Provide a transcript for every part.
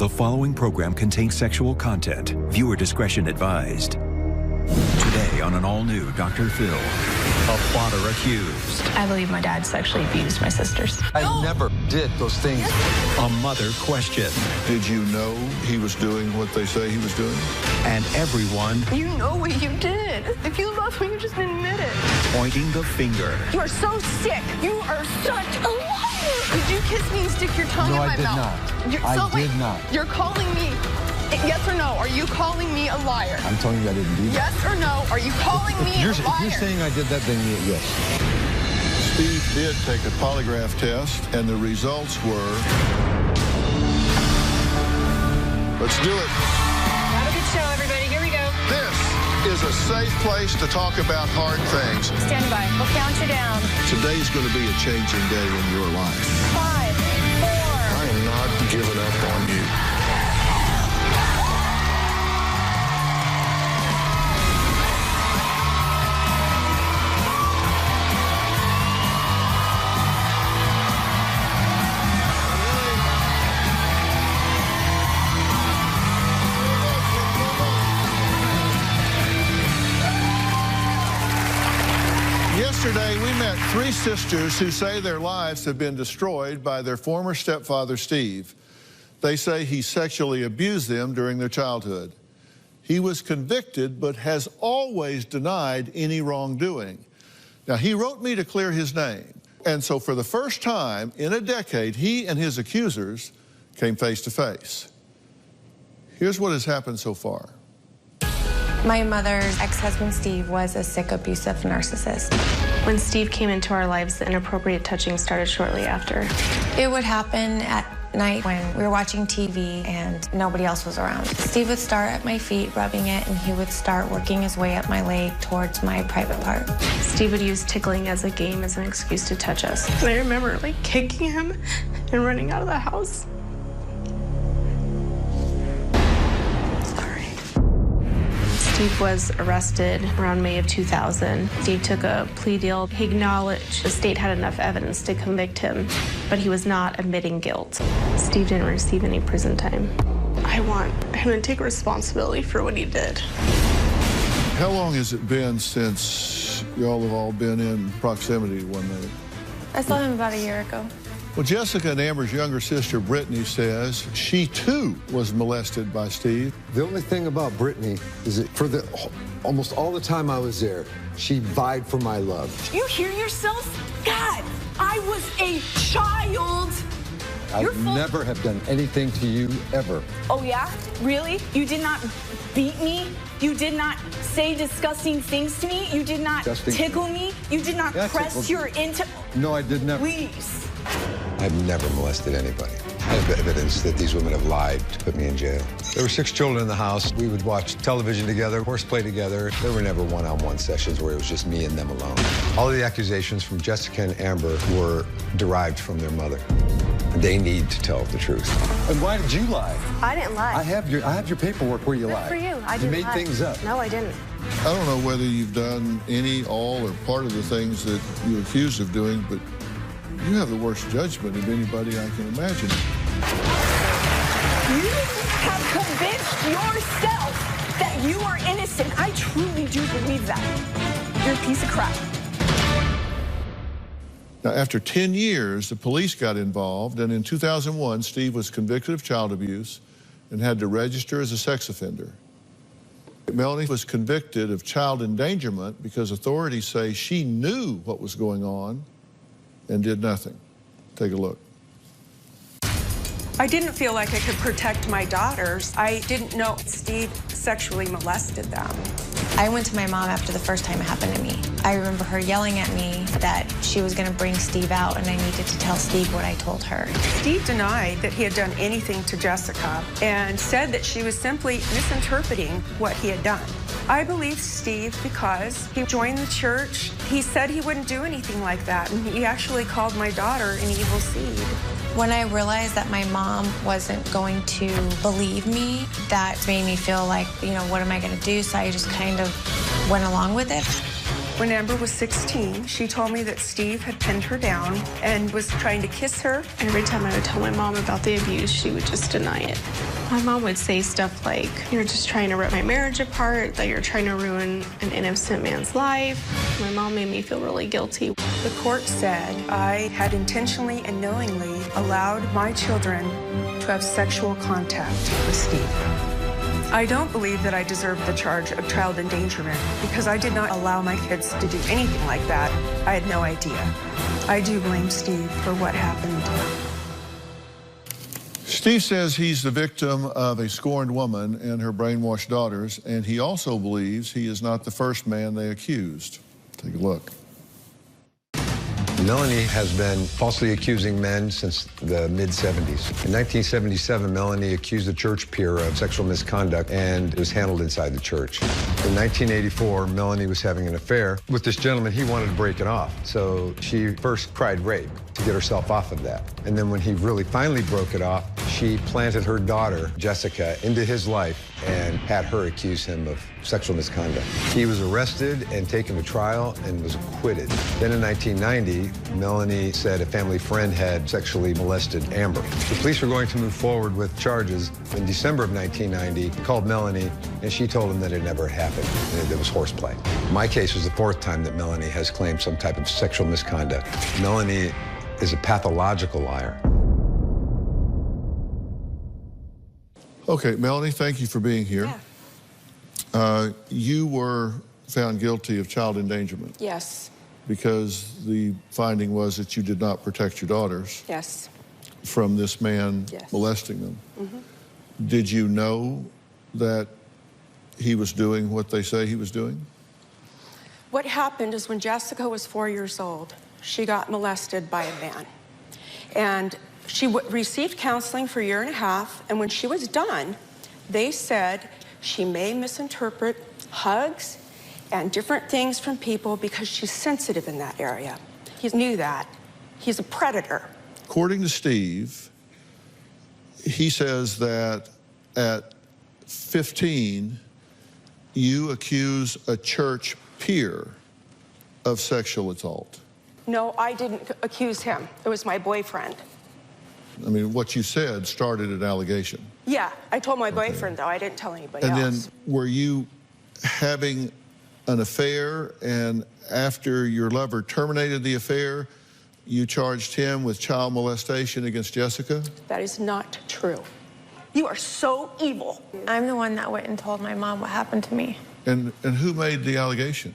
The following program contains sexual content. Viewer discretion advised. Today on an all-new Dr. Phil, a father accused. I believe my dad sexually abused my sisters. I never did those things. A mother question. Did you know he was doing what they say he was doing? And everyone You know what you did. If you love me, you just admit it. pointing the finger. You are so sick. You are such a liar. Did you kiss me and stick your tongue in my mouth? No, I did not. You're calling me, yes or no, are you calling me a liar? I'm telling you I didn't do that. Yes or no, are you calling me a liar? If you're saying I did that, then yes. Steve did take a polygraph test, and the results were... Let's do it. Have a good show, everybody. Here we go. This is a safe place to talk about hard things. Stand by. We'll count you down. Today's going to be a changing day in your life. 5, 4. I am not giving up on you. Yesterday, we met three sisters who say their lives have been destroyed by their former stepfather, Steve. They say he sexually abused them during their childhood. He was convicted, but has always denied any wrongdoing. Now, he wrote me to clear his name. And so for the first time in a decade, he and his accusers came face to face. Here's what has happened so far. My mother's ex-husband, Steve, was a sick, abusive narcissist. When Steve came into our lives, the inappropriate touching started shortly after. It would happen at night when we were watching TV and nobody else was around. Steve would start at my feet, rubbing it, and he would start working his way up my leg towards my private part. Steve would use tickling as a game, as an excuse to touch us. And I remember, kicking him and running out of the house. Steve was arrested around May of 2000. Steve took a plea deal. He acknowledged the state had enough evidence to convict him, but he was not admitting guilt. Steve didn't receive any prison time. I want him to take responsibility for what he did. How long has it been since y'all have all been in proximity one night? I saw him about a year ago. Well, Jessica and Amber's younger sister, Brittany, says she, too, was molested by Steve. The only thing about Brittany is that for almost all the time I was there, she vied for my love. You hear yourself? God, I was a child. I never have done anything to you, ever. Oh, yeah? Really? You did not beat me? You did not say disgusting things to me? You did not tickle me? You did not press your into... No, I did never. Please. I've never molested anybody. I have evidence that these women have lied to put me in jail. There were 6 children in the house. We would watch television together, horseplay together. There were never one-on-one sessions where it was just me and them alone. All of the accusations from Jessica and Amber were derived from their mother. They need to tell the truth. And why did you lie? I didn't lie. I have your paperwork where you lied. Good for you. I didn't You made lie. things up. No, I didn't. I don't know whether you've done any, all, or part of the things that you're accused of doing, but you have the worst judgment of anybody I can imagine. You have convinced yourself that you are innocent. I truly do believe that. You're a piece of crap. Now, after 10 years, the police got involved, and in 2001, Steve was convicted of child abuse and had to register as a sex offender. Melanie was convicted of child endangerment because authorities say she knew what was going on and did nothing. Take a look. I didn't feel like I could protect my daughters. I didn't know Steve sexually molested them. I went to my mom after the first time it happened to me. I remember her yelling at me that she was going to bring Steve out and I needed to tell Steve what I told her. Steve denied that he had done anything to Jessica and said that she was simply misinterpreting what he had done. I believe Steve because he joined the church. He said he wouldn't do anything like that, and he actually called my daughter an evil seed. When I realized that my mom wasn't going to believe me, that made me feel like, what am I going to do? So I just kind of went along with it. When Amber was 16, she told me that Steve had pinned her down and was trying to kiss her. Every time I would tell my mom about the abuse, she would just deny it. My mom would say stuff like, "You're just trying to rip my marriage apart, that you're trying to ruin an innocent man's life." My mom made me feel really guilty. The court said I had intentionally and knowingly allowed my children to have sexual contact with Steve. I don't believe that I deserve the charge of child endangerment because I did not allow my kids to do anything like that. I had no idea. I do blame Steve for what happened. Steve says he's the victim of a scorned woman and her brainwashed daughters, and he also believes he is not the first man they accused. Take a look. Melanie has been falsely accusing men since the mid-'70s. In 1977, Melanie accused a church peer of sexual misconduct, and it was handled inside the church. In 1984, Melanie was having an affair with this gentleman. He wanted to break it off, so she first cried rape to get herself off of that. And then when he really finally broke it off, she planted her daughter, Jessica, into his life and had her accuse him of sexual misconduct. He was arrested and taken to trial and was acquitted. Then in 1990, Melanie said a family friend had sexually molested Amber. The police were going to move forward with charges. In December of 1990, he called Melanie, and she told him that it never happened, and it was horseplay. My case was the fourth time that Melanie has claimed some type of sexual misconduct. Melanie is a pathological liar. Okay, Melanie, thank you for being here. Yeah. You were found guilty of child endangerment. Yes. Because the finding was that you did not protect your daughters. Yes. From this man molesting them. Mm-hmm. Did you know that he was doing what they say he was doing? What happened is when Jessica was 4 years old, she got molested by a man. And she received counseling for a year and a half, and when she was done, they said she may misinterpret hugs and different things from people because she's sensitive in that area. He knew that. He's a predator. According to Steve, he says that at 15, you accuse a church peer of sexual assault. No, I didn't accuse him. It was my boyfriend. I mean, what you said started an allegation. Yeah, I told my boyfriend, though. I didn't tell anybody else. And then were you having an affair, and after your lover terminated the affair, you charged him with child molestation against Jessica? That is not true. You are so evil. I'm the one that went and told my mom what happened to me. And who made the allegation?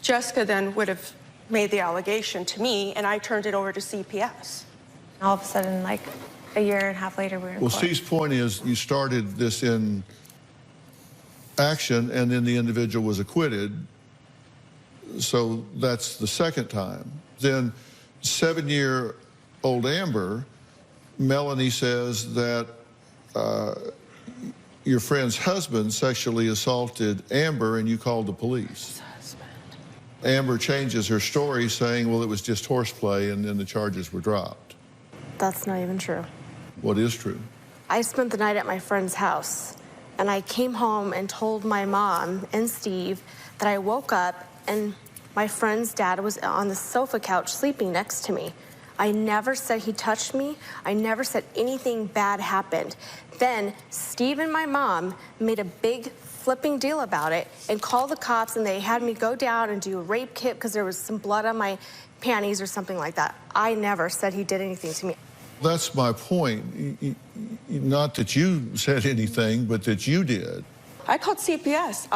Jessica then would have made the allegation to me, and I turned it over to CPS. All of a sudden, like a year and a half later, we were in court. Steve's point is you started this in action, and then the individual was acquitted. So that's the second time. Then 7-year-old Amber, Melanie says that your friend's husband sexually assaulted Amber, and you called the police. Amber changes her story, saying, well, it was just horseplay, and then the charges were dropped. That's not even true. What is true? I spent the night at my friend's house, and I came home and told my mom and Steve that I woke up and my friend's dad was on the sofa couch sleeping next to me. I never said he touched me. I never said anything bad happened. Then Steve and my mom made a big flipping deal about it and called the cops, and they had me go down and do a rape kit because there was some blood on my panties or something like that. I never said he did anything to me. That's my point. Not that you said anything, but that you did. I called CPS.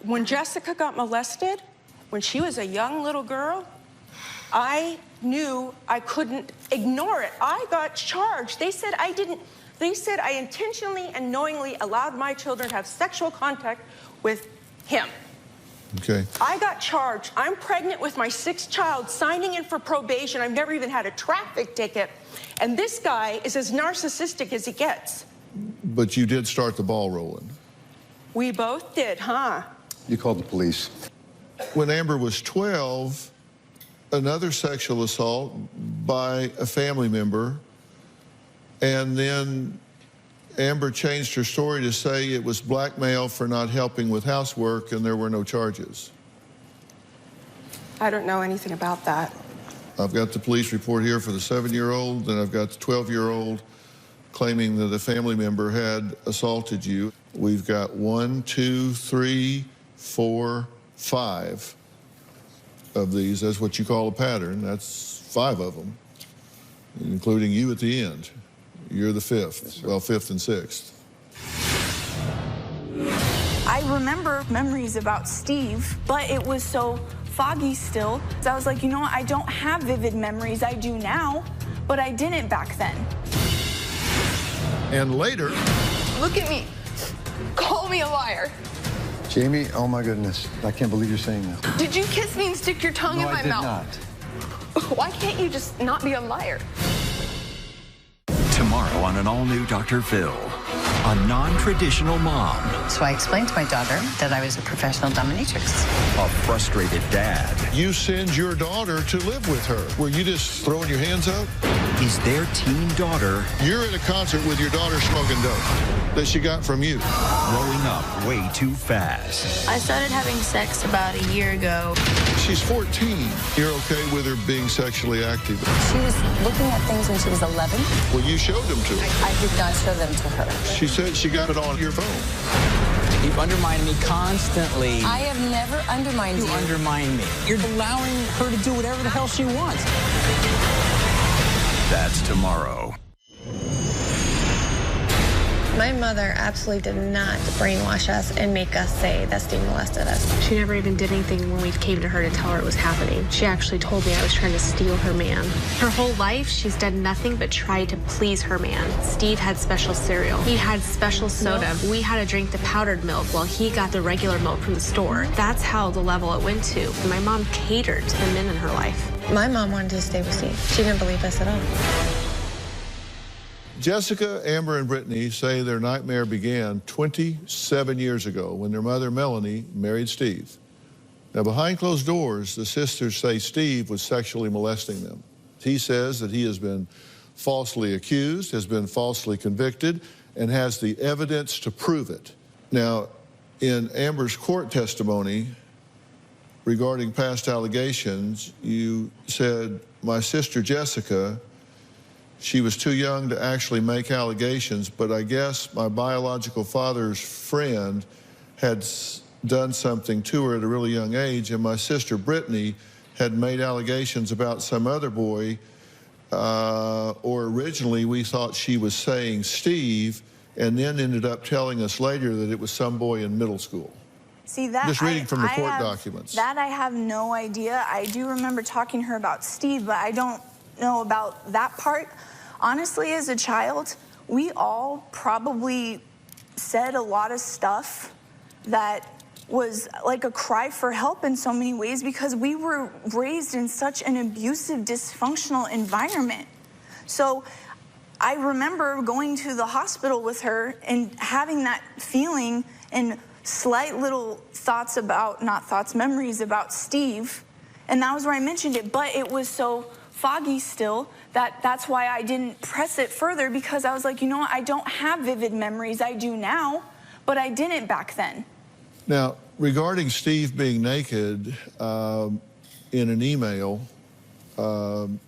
When Jessica got molested, when she was a young little girl, I knew I couldn't ignore it. I got charged. They said I didn't. They said I intentionally and knowingly allowed my children to have sexual contact with him. Okay. I got charged. I'm pregnant with my 6th child, signing in for probation. I've never even had a traffic ticket. And this guy is as narcissistic as he gets. But you did start the ball rolling. We both did, huh? You called the police. When Amber was 12, another sexual assault by a family member, and then Amber changed her story to say it was blackmail for not helping with housework and there were no charges. I don't know anything about that. I've got the police report here for the 7-year-old, and I've got the 12-year-old claiming that a family member had assaulted you. We've got 1, 2, 3, 4, 5 of these. That's what you call a pattern. That's 5 of them, including you at the end. You're the 5th, yes, well, 5th and 6th. I remember memories about Steve, but it was so foggy still. I was like, you know what, I don't have vivid memories. I do now, but I didn't back then. And later... Look at me. Call me a liar. Jamie, oh my goodness. I can't believe you're saying that. Did you kiss me and stick your tongue in my mouth? No, I did not. Why can't you just not be a liar? Tomorrow on an all-new Dr. Phil, a non-traditional mom. So I explained to my daughter that I was a professional dominatrix. A frustrated dad. You send your daughter to live with her. Were you just throwing your hands up? Is their teen daughter... You're at a concert with your daughter smoking dope that she got from you. Growing up way too fast. I started having sex about a year ago. She's 14. You're okay with her being sexually active? She was looking at things when she was 11. Well, you showed them to her. I did not show them to her. She said she got it on your phone. You've undermined me constantly. I have never undermined you. You undermine me. You're allowing her to do whatever the hell she wants. That's tomorrow. My mother absolutely did not brainwash us and make us say that Steve molested us. She never even did anything when we came to her to tell her it was happening. She actually told me I was trying to steal her man. Her whole life, she's done nothing but try to please her man. Steve had special cereal. He had special soda. Milk. We had to drink the powdered milk while he got the regular milk from the store. That's how the level it went to. My mom catered to the men in her life. My mom wanted to stay with Steve. She didn't believe us at all. Jessica, Amber, and Brittany say their nightmare began 27 years ago when their mother, Melanie, married Steve. Now, behind closed doors, the sisters say Steve was sexually molesting them. He says that he has been falsely accused, has been falsely convicted, and has the evidence to prove it. Now, in Amber's court testimony regarding past allegations, you said, my sister Jessica, she was too young to actually make allegations, but I guess my biological father's friend had done something to her at a really young age, and my sister Brittany had made allegations about some other boy, or originally we thought she was saying Steve, and then ended up telling us later that it was some boy in middle school. See, that just reading from the court documents. That I have no idea. I do remember talking to her about Steve, but I don't know about that part. Honestly, as a child, we all probably said a lot of stuff that was like a cry for help in so many ways because we were raised in such an abusive, dysfunctional environment. So I remember going to the hospital with her and having that feeling and slight little thoughts about, not thoughts, memories about Steve. And that was where I mentioned it, but it was so foggy still that's why I didn't press it further, because I was like, you know what, I don't have vivid memories. I do now, but I didn't back then. Now, regarding Steve being naked, in an email from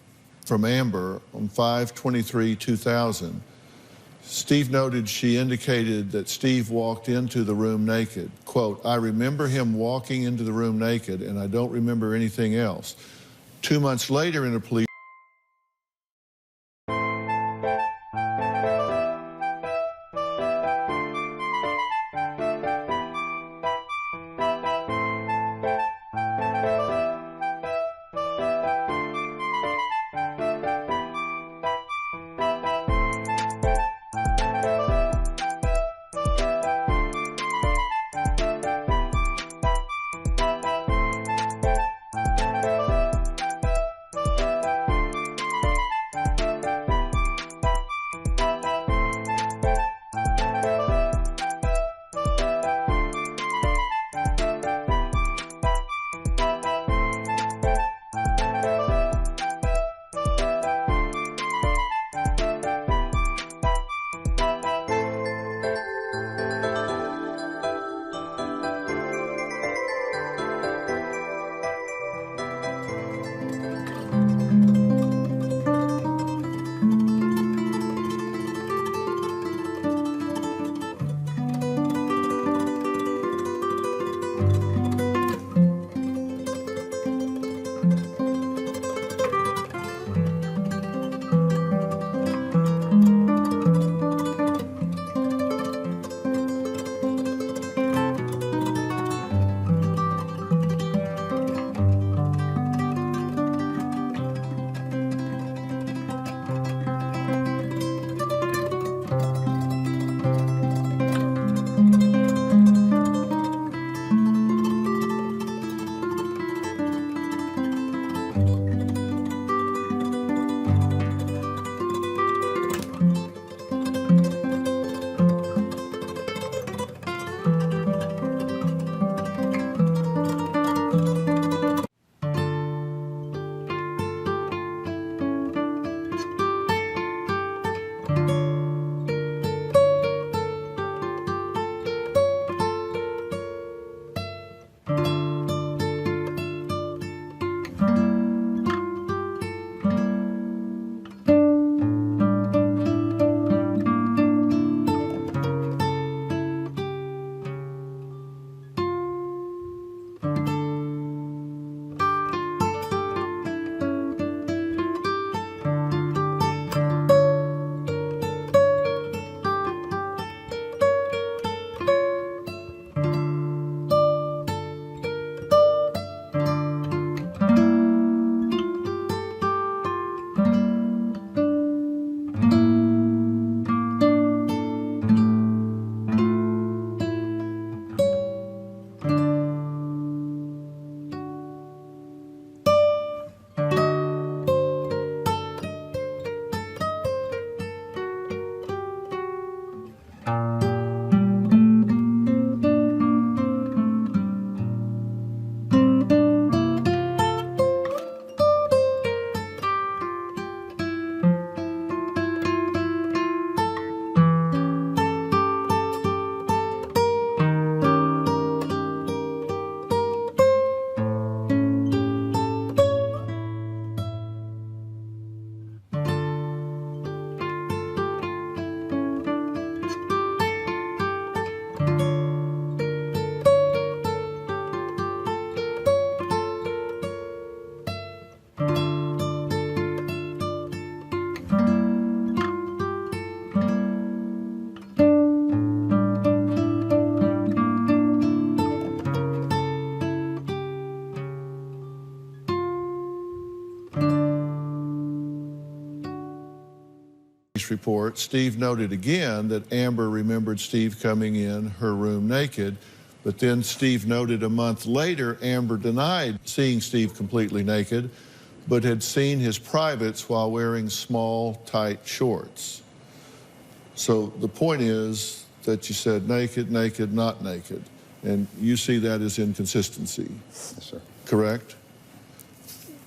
Amber on 5/23/2000, Steve noted she indicated that Steve walked into the room naked. Quote, I remember him walking into the room naked, and I don't remember anything else. 2 months later in a police report, Steve noted again that Amber remembered Steve coming in her room naked, but then Steve noted a month later Amber denied seeing Steve completely naked, but had seen his privates while wearing small, tight shorts. So the point is that you said naked, naked, not naked, and you see that as inconsistency. Yes, sir. Correct?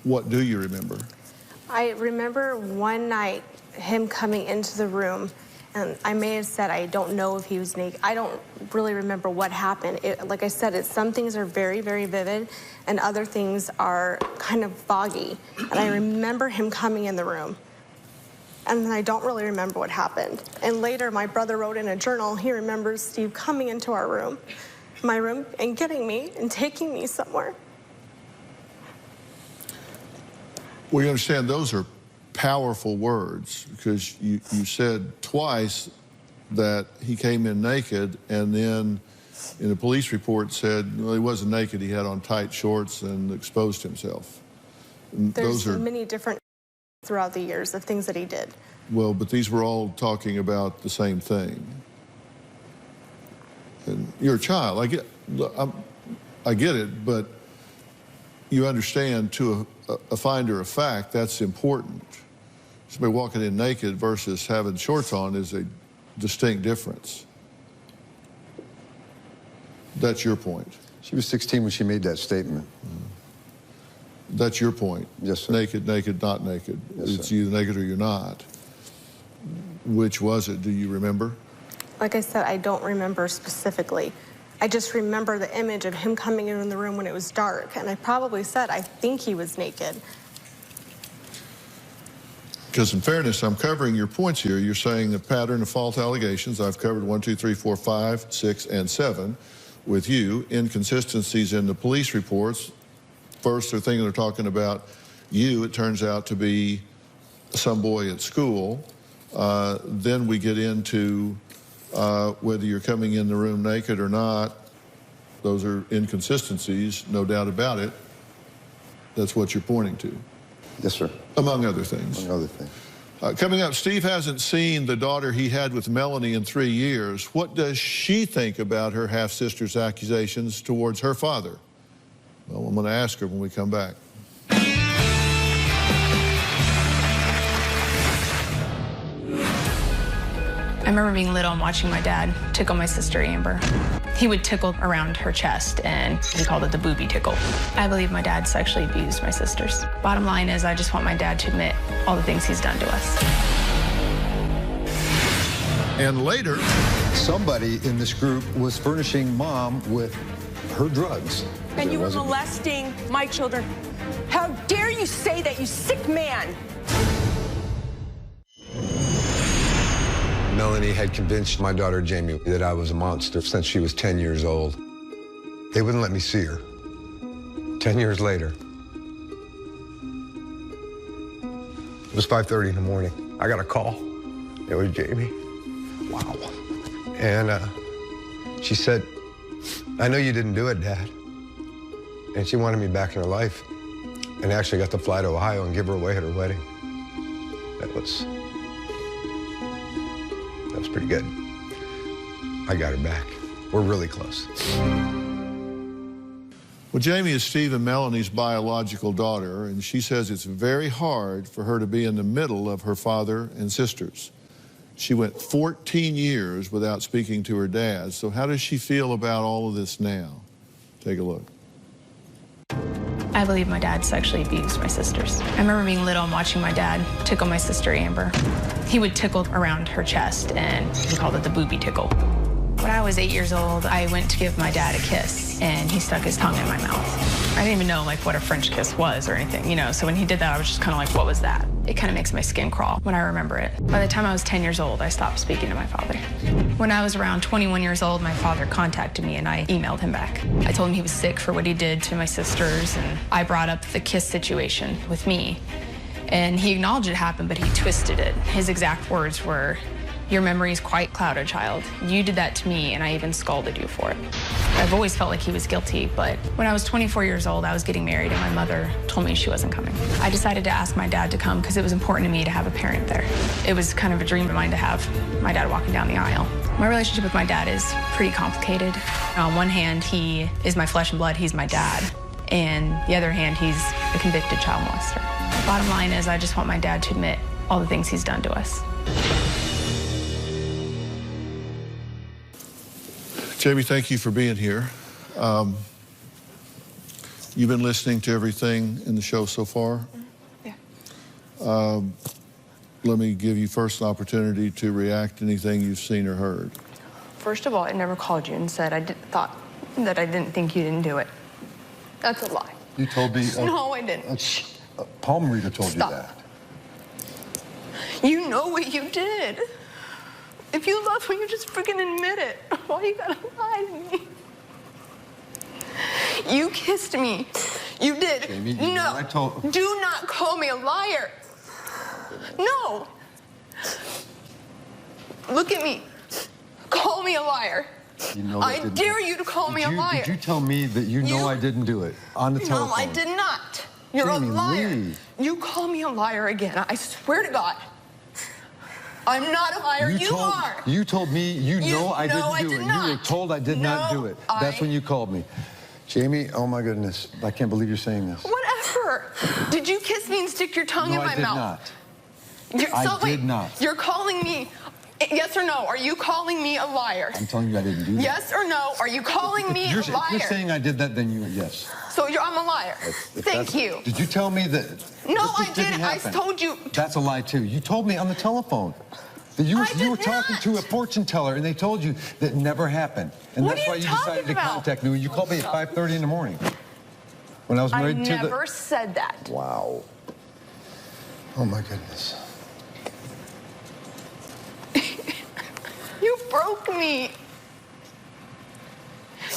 What do you remember? I remember one night him coming into the room, and I may have said I don't know if he was naked. I don't really remember what happened. Like I said, some things are very, very vivid, and other things are kind of foggy. And I remember him coming in the room, and then I don't really remember what happened. And later, my brother wrote in a journal, he remembers Steve coming into our room, my room, and getting me and taking me somewhere. Well, you understand those are powerful words, because you said twice that he came in naked, and then in a police report said, well, he wasn't naked, he had on tight shorts and exposed himself. And There's those are many different throughout the years of things that he did. Well, but these were all talking about the same thing. And you're a child. I get it, but you understand to a finder of fact, that's important. Somebody walking in naked versus having shorts on is a distinct difference. That's your point. She was 16 when she made that statement. That's your point. Yes, sir. Naked, naked, not naked. Yes, it's sir. either naked or you're not. Which was it? Do you remember? Like I said, I don't remember specifically. I just remember the image of him coming in the room when it was dark, and I probably said, I think he was naked. Because in fairness, I'm covering your points here. You're saying a pattern of false allegations. I've covered 1, 2, 3, 4, 5, 6, and 7 with you. Inconsistencies in the police reports. First, they're thinking they're talking about you. It turns out to be some boy at school. Then we get into whether you're coming in the room naked or not. Those are inconsistencies, no doubt about it. That's what you're pointing to. Yes, sir. Among other things. Among other things. Coming up, Steve hasn't seen the daughter he had with Melanie in 3 years. What does she think about her half-sister's accusations towards her father? Well, I'm going to ask her when we come back. I remember being little and watching my dad tickle my sister Amber. He would tickle around her chest, and he called it the booby tickle. I believe my dad sexually abused my sisters. Bottom line is, I just want my dad to admit all the things he's done to us. And later, somebody in this group was furnishing Mom with her drugs. And you were molesting my children. How dare you say that, you sick man! Melanie had convinced my daughter Jamie that I was a monster since she was 10 years old. They wouldn't let me see her. 10 years later. It was 5:30 in the morning. I got a call. It was Jamie. Wow. And she said, I know you didn't do it, Dad. And she wanted me back in her life. And actually got to fly to Ohio and give her away at her wedding. That was pretty good. I got her back. We're really close. Well, Jamie is Steve and Melanie's biological daughter, and she says it's very hard for her to be in the middle of her father and sisters. She went 14 years without speaking to her dad. So how does she feel about all of this now? Take a look. I believe my dad sexually abused my sisters. I remember being little and watching my dad tickle my sister Amber. He would tickle around her chest, and he called it the booby tickle. When I was 8 years old, I went to give my dad a kiss, and he stuck his tongue in my mouth. I didn't even know what a French kiss was or anything, so when he did that, I was just kind of like, what was that? It kind of makes my skin crawl when I remember it. By the time I was 10 years old, I stopped speaking to my father. When I was around 21 years old, my father contacted me, and I emailed him back. I told him he was sick for what he did to my sisters, and I brought up the kiss situation with me. And he acknowledged it happened, but he twisted it. His exact words were, Your memory is quite clouded, child. You did that to me, and I even scolded you for it. I've always felt like he was guilty, but when I was 24 years old, I was getting married, and my mother told me she wasn't coming. I decided to ask my dad to come because it was important to me to have a parent there. It was kind of a dream of mine to have my dad walking down the aisle. My relationship with my dad is pretty complicated. On one hand, he is my flesh and blood, he's my dad. And the other hand, he's a convicted child molester. Bottom line is, I just want my dad to admit all the things he's done to us. Jamie, thank you for being here. You've been listening to everything in the show so far? Yeah. Let me give you first an opportunity to react to anything you've seen or heard. First of all, I never called you and said thought that I didn't think you didn't do it. That's a lie. You told me... No, I didn't. Palm reader told Stop. you that. You know what you did. If you love me, you just freaking admit it. Why you gotta lie to me? You kissed me. You did. Jamie, you no. know I told... Do not call me a liar. No. Look at me. Call me a liar. You know I dare you to call me a liar. Did you tell me that you know I didn't do it on the telephone? No, I did not. You're Jamie, a liar. leave. You call me a liar again. I swear to God. I'm not a liar. You are. You told me you know I didn't do it. Not. You were told I did not do it. That's when you called me. Jamie, oh my goodness. I can't believe you're saying this. Whatever. Did you kiss me and stick your tongue in my mouth? I did not. You're calling me, yes or no, are you calling me a liar? I'm telling you I didn't do that. Yes or no, are you calling me a liar? If you're saying I did that, then yes. So I'm a liar. Thank you. Did you tell me that? No, I didn't. I told you. That's a lie too. You told me on the telephone. That you were talking to a fortune teller, and they told you that never happened. And that's why you decided to contact me. You called me at 5:30 in the morning. When I was married to the... I never said that. Wow. Oh, my goodness. You broke me.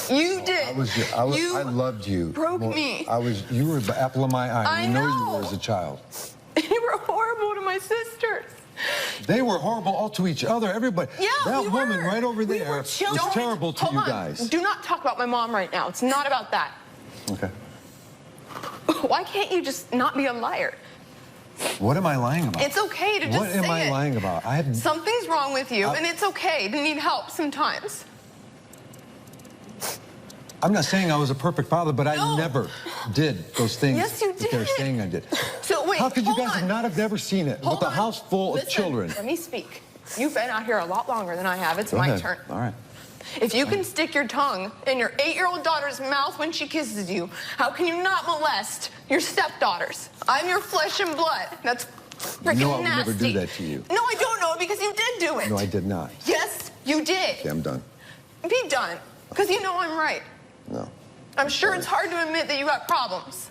You did. I loved you. Broke me. You were the apple of my eye. I know you know were as a child. You were horrible to my sisters. They were horrible all to each other, everybody. Yeah, that woman right over there was terrible to you guys. Do not talk about my mom right now. It's not about that. Okay. Why can't you just not be a liar? What am I lying about? It's okay to just say it. What am I lying about? Something's wrong with you, and it's okay to need help sometimes. I'm not saying I was a perfect father, but I never did those things that they're saying I did. So wait, how could you guys not have never seen it with a house full of children? Let me speak. You've been out here a lot longer than I have. It's my turn. All right. If you can stick your tongue in your 8-year-old daughter's mouth when she kisses you, how can you not molest your stepdaughters? I'm your flesh and blood. That's freaking nasty. No, I would never do that to you. No, I don't know because you did do it. No, I did not. Yes, you did. Okay, I'm done. Be done, because you know I'm right. No. I'm sure it's hard to admit that you got problems.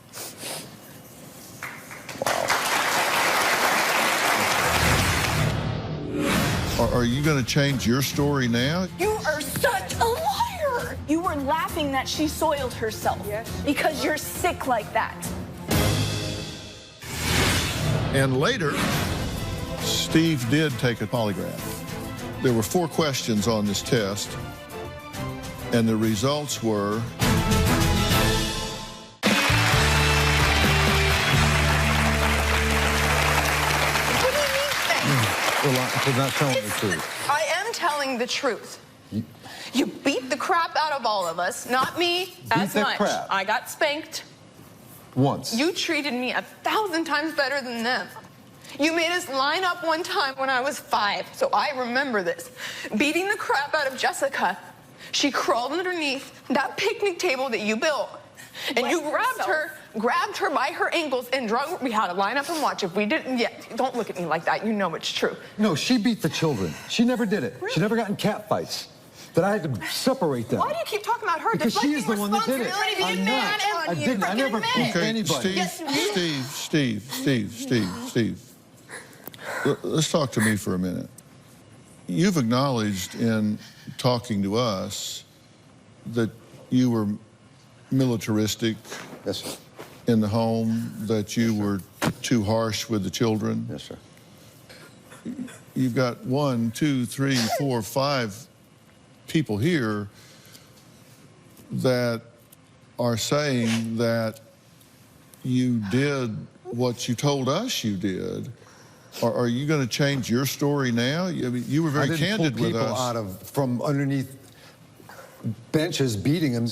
Wow. Are you going to change your story now? You are such a liar. You were laughing that she soiled herself because you're sick like that. And later, Steve did take a polygraph. There were 4 questions on this test, and the results were... For not telling the truth. I am telling the truth. You beat the crap out of all of us, not me as much. Crap. I got spanked. Once. You treated me 1,000 times better than them. You made us line up one time when I was 5, so I remember this. Beating the crap out of Jessica. She crawled underneath that picnic table that you built. And you grabbed her by her ankles and drug. We had to line up and watch. If we didn't, don't look at me like that. You know it's true. No, she beat the children. She never did it. Really? She never got in cat fights. That I had to separate them. Why do you keep talking about her? Because she is the one that did it. I'm not. I didn't. I never beat anybody. Steve. Let's talk to me for a minute. You've acknowledged in talking to us that you were militaristic in the home, that you were too harsh with the children. Yes, sir. you've got 1, 2, 3, 4, 5 people here that are saying that you did what you told us you did. Are you going to change your story now? I mean, you were very candid with us. I didn't pull people from underneath benches beating them.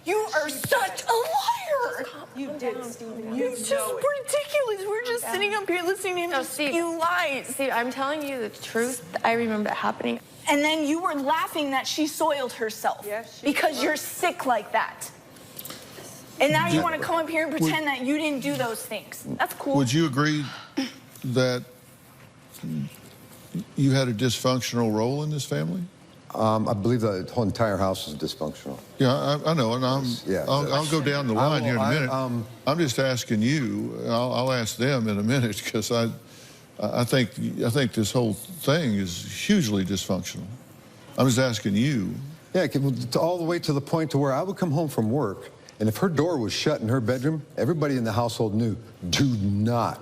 You are such a liar! You did, Stephen. It's just ridiculous. We're just sitting up here listening to him just spew lies. Steve, I'm telling you the truth. I remember it happening. And then you were laughing that she soiled herself. Yes, because you're sick like that. And now you want to come up here and pretend that you didn't do those things. That's cool. Would you agree that you had a dysfunctional role in this family? I believe the whole entire house is dysfunctional. Yeah, I know, and I'll go down the line here in a minute. I'm just asking you. I'll ask them in a minute because I think this whole thing is hugely dysfunctional. I'm just asking you. Yeah, all the way to the point to where I would come home from work, and if her door was shut in her bedroom, everybody in the household knew, do not,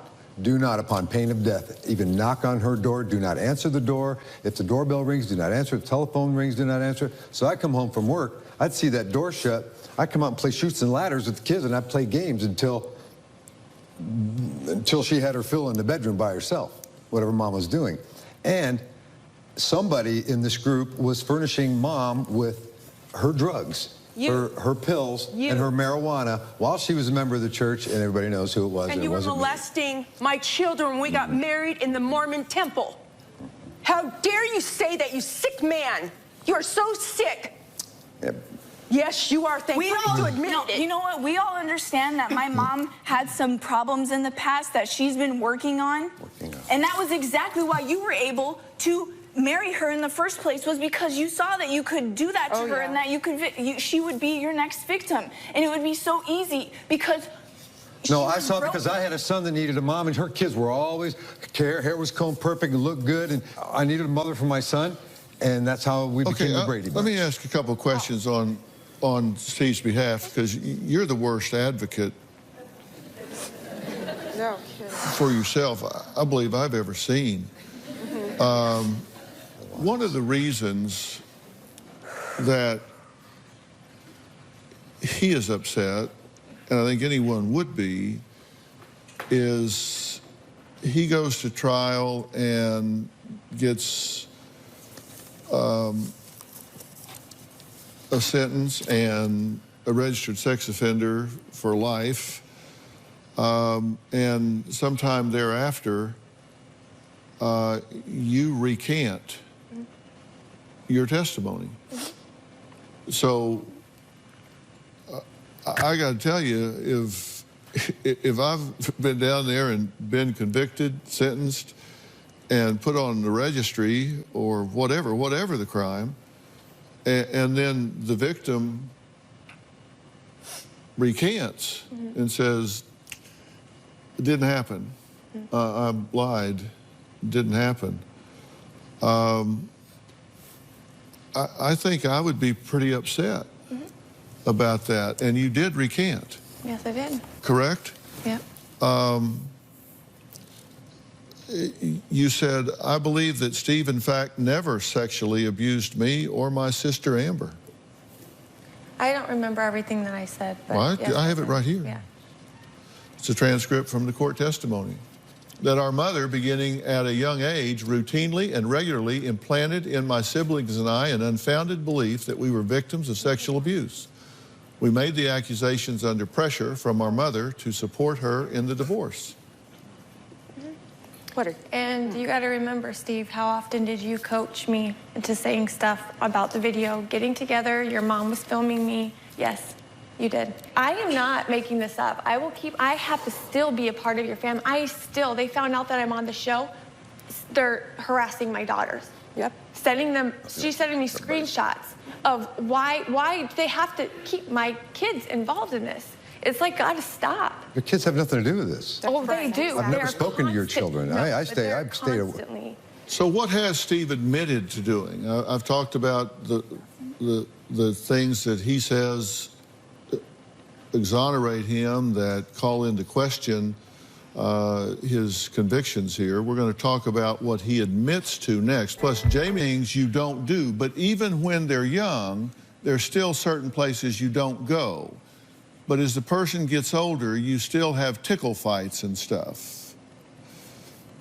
upon pain of death, even knock on her door, do not answer the door. If the doorbell rings, do not answer. If the telephone rings, do not answer. So I'd come home from work, I'd see that door shut, I'd come out and play Chutes and Ladders with the kids, and I'd play games until she had her fill in the bedroom by herself, whatever Mom was doing. And somebody in this group was furnishing Mom with her drugs. Her pills and her marijuana while she was a member of the church, and everybody knows who it was. And you were molesting my children when we got married in the Mormon temple. How dare you say that, you sick man? You are so sick. Yep. Yes, you are. Thank you to admit it. You know what? We all understand that my mom had some problems in the past that she's been working on. And that was exactly why you were able to marry her in the first place, was because you saw that you could do that to her and that she would be your next victim. And it would be so easy because... No, I saw it because I had a son that needed a mom, and her kids were always, hair was combed perfect and looked good, and I needed a mother for my son, and that's how we became the Brady Bunch. Let me ask a couple of questions on Steve's behalf, because you're the worst advocate for yourself, I believe, I've ever seen. One of the reasons that he is upset, and I think anyone would be, is he goes to trial and gets a sentence and a registered sex offender for life, and sometime thereafter you recant your testimony. So I got to tell you, if I've been down there and been convicted, sentenced, and put on the registry or whatever the crime, and then the victim recants and says, it didn't happen, I lied, it didn't happen. I think I would be pretty upset about that. And you did recant. Yes, I did. Correct? Yep. You said, I believe that Steve, in fact, never sexually abused me or my sister, Amber. I don't remember everything that I said. But Right? yes, I have it right here. Yeah. It's a transcript from the court testimony. That our mother, beginning at a young age, routinely and regularly implanted in my siblings and I an unfounded belief that we were victims of sexual abuse. We made the accusations under pressure from our mother to support her in the divorce. And you got to remember, Steve, how often did you coach me into saying stuff about the video, getting together, your mom was filming me? Yes. You did. I am not making this up. I have to still be a part of your family. They found out that I'm on the show. They're harassing my daughters. Yep. She's sending me screenshots of why they have to keep my kids involved in this. It's like, gotta stop. Your kids have nothing to do with this. Oh, they do. I've never spoken to your children. I stay away. So what has Steve admitted to doing? I've talked about the things that he says exonerate him, that call into question his convictions here. We're going to talk about what he admits to next. Plus, Jamie, things you don't do. But even when they're young, there's still certain places you don't go. But as the person gets older, you still have tickle fights and stuff.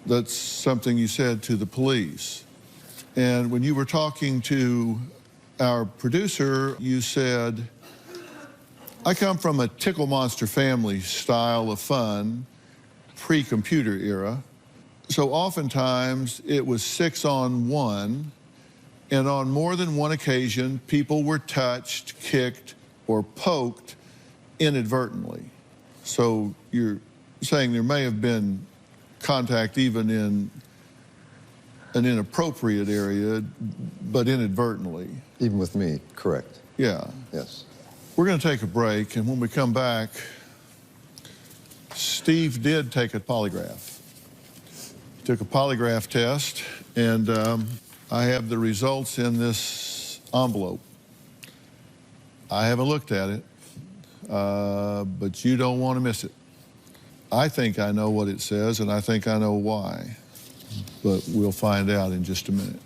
That's something you said to the police. And when you were talking to our producer, you said, I come from a tickle monster family style of fun, pre-computer era. So oftentimes it was 6-on-1, and on more than one occasion, people were touched, kicked, or poked inadvertently. So you're saying there may have been contact even in an inappropriate area, but inadvertently. Even with me, correct. Yeah. Yes. We're going to take a break, and when we come back, Steve did take a polygraph. He took a polygraph test, and I have the results in this envelope. I haven't looked at it, but you don't want to miss it. I think I know what it says, and I think I know why, but we'll find out in just a minute.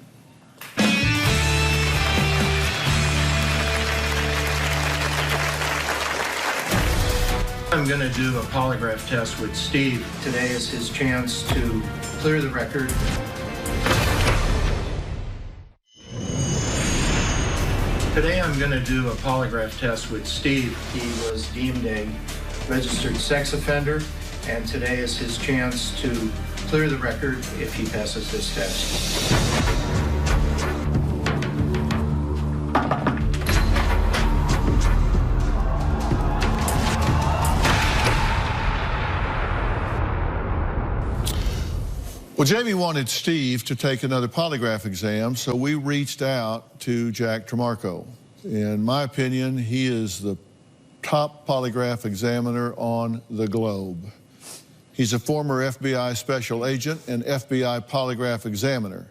I'm going to do a polygraph test with Steve. Today is his chance to clear the record. Today I'm going to do a polygraph test with Steve. He was deemed a registered sex offender, and today is his chance to clear the record if he passes this test. Well, Jamie wanted Steve to take another polygraph exam, so we reached out to Jack Tremarco. In my opinion, he is the top polygraph examiner on the globe. He's a former FBI special agent and FBI polygraph examiner.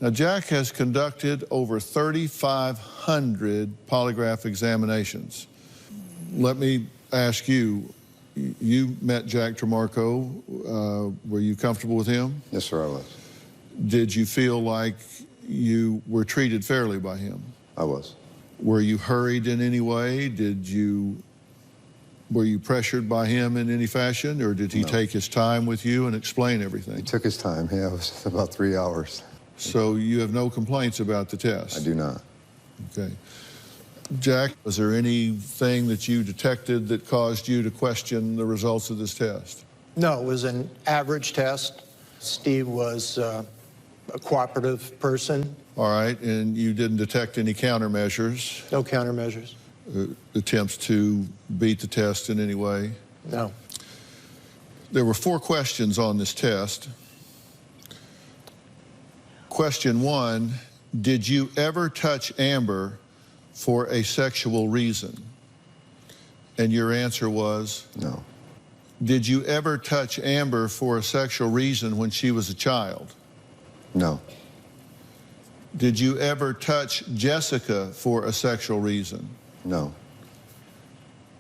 Now, Jack has conducted over 3,500 polygraph examinations. Let me ask you, you met Jack Tremarco. Were you comfortable with him? Yes, sir, I was. Did you feel like you were treated fairly by him? I was. Were you hurried in any way? Were you pressured by him in any fashion, or did he take his time with you and explain everything? He took his time. Yeah, it was about 3 hours. So you have no complaints about the test? I do not. Okay. Jack, was there anything that you detected that caused you to question the results of this test? No, it was an average test. Steve was a cooperative person. All right, and you didn't detect any countermeasures? No countermeasures. Attempts to beat the test in any way? No. There were 4 questions on this test. Question 1, did you ever touch Amber for a sexual reason? And your answer was? No. Did you ever touch Amber for a sexual reason when she was a child? No. Did you ever touch Jessica for a sexual reason? No.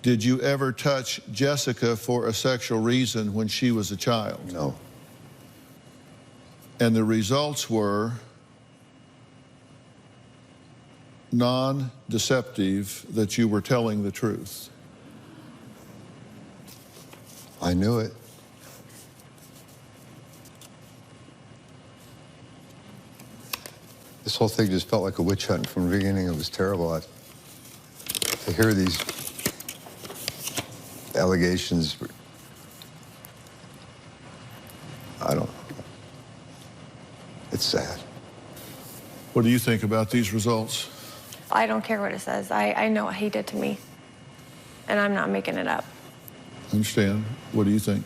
Did you ever touch Jessica for a sexual reason when she was a child? No. And the results were non-deceptive, that you were telling the truth. I knew it. This whole thing just felt like a witch hunt from the beginning. It was terrible. To hear these allegations, it's sad. What do you think about these results? I don't care what it says. I know what he did to me, and I'm not making it up. I understand. What do you think?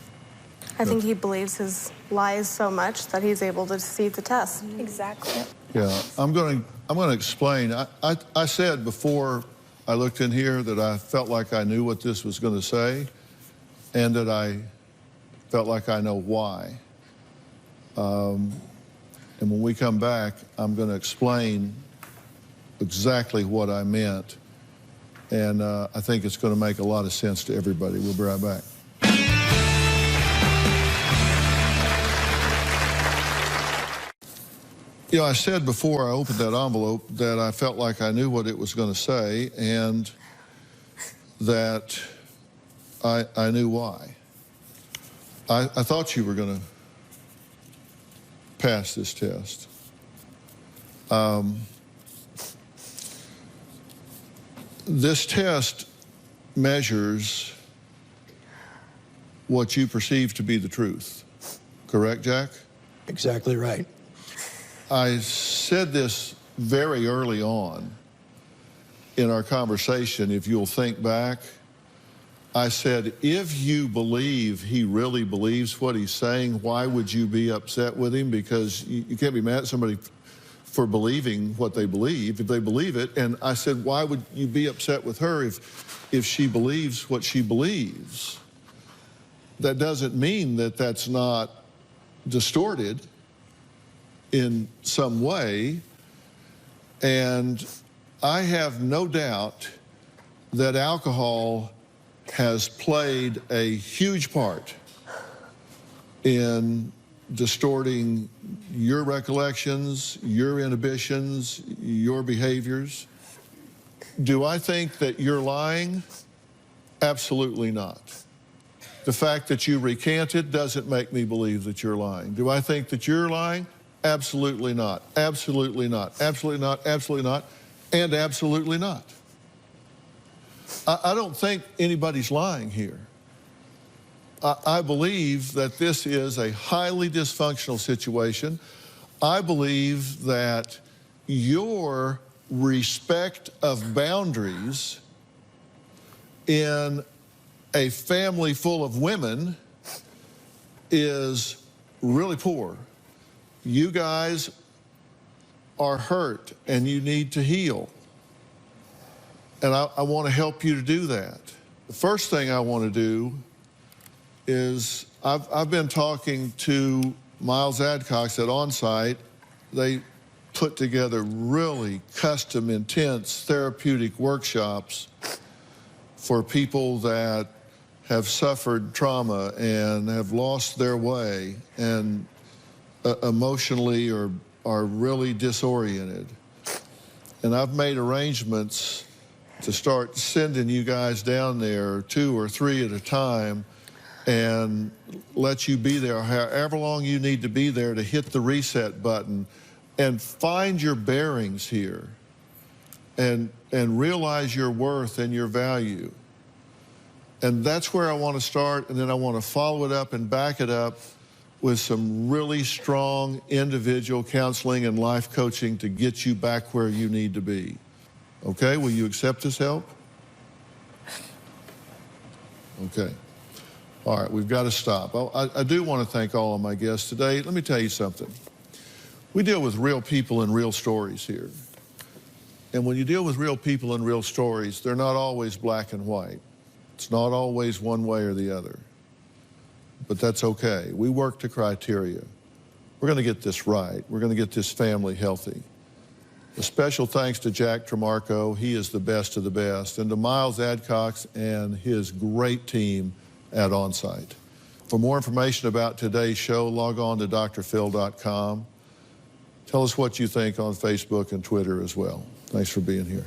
I think he believes his lies so much that he's able to deceive the test. Exactly. Yeah, I'm going to explain. I said before I looked in here that I felt like I knew what this was going to say, and that I felt like I know why. And when we come back, I'm going to explain exactly what I meant, and I think it's going to make a lot of sense to everybody. We'll be right back. You know, I said before I opened that envelope that I felt like I knew what it was going to say and that I knew why. I thought you were going to pass this test. This test measures what you perceive to be the truth. Correct, Jack? Exactly right. I said this very early on in our conversation, if you'll think back. I said, if you believe he really believes what he's saying, why would you be upset with him? Because you can't be mad at somebody for believing what they believe, if they believe it. And I said, why would you be upset with her if she believes what she believes? That doesn't mean that that's not distorted in some way. And I have no doubt that alcohol has played a huge part in distorting your recollections, your inhibitions, your behaviors. Do I think that you're lying? Absolutely not. The fact that you recanted doesn't make me believe that you're lying. Do I think that you're lying? Absolutely not. Absolutely not. Absolutely not. Absolutely not. And absolutely not. I don't think anybody's lying here. I believe that this is a highly dysfunctional situation. I believe that your respect of boundaries in a family full of women is really poor. You guys are hurt and you need to heal. And I want to help you to do that. The first thing I want to do is I've been talking to Miles Adcox at Onsite. They put together really custom, intense, therapeutic workshops for people that have suffered trauma and have lost their way and emotionally are really disoriented. And I've made arrangements to start sending you guys down there 2 or 3 at a time and let you be there however long you need to be there to hit the reset button and find your bearings here and realize your worth and your value. And that's where I want to start, and then I want to follow it up and back it up with some really strong individual counseling and life coaching to get you back where you need to be. Okay, will you accept this help? Okay. All right, we've got to stop. I do want to thank all of my guests today. Let me tell you something. We deal with real people and real stories here. And when you deal with real people and real stories, they're not always black and white. It's not always one way or the other. But that's okay. We work to criteria. We're going to get this right. We're going to get this family healthy. A special thanks to Jack Tremarco. He is the best of the best. And to Miles Adcox and his great team at Onsite. For more information about today's show, log on to drphil.com. Tell us what you think on Facebook and Twitter as well. Thanks for being here.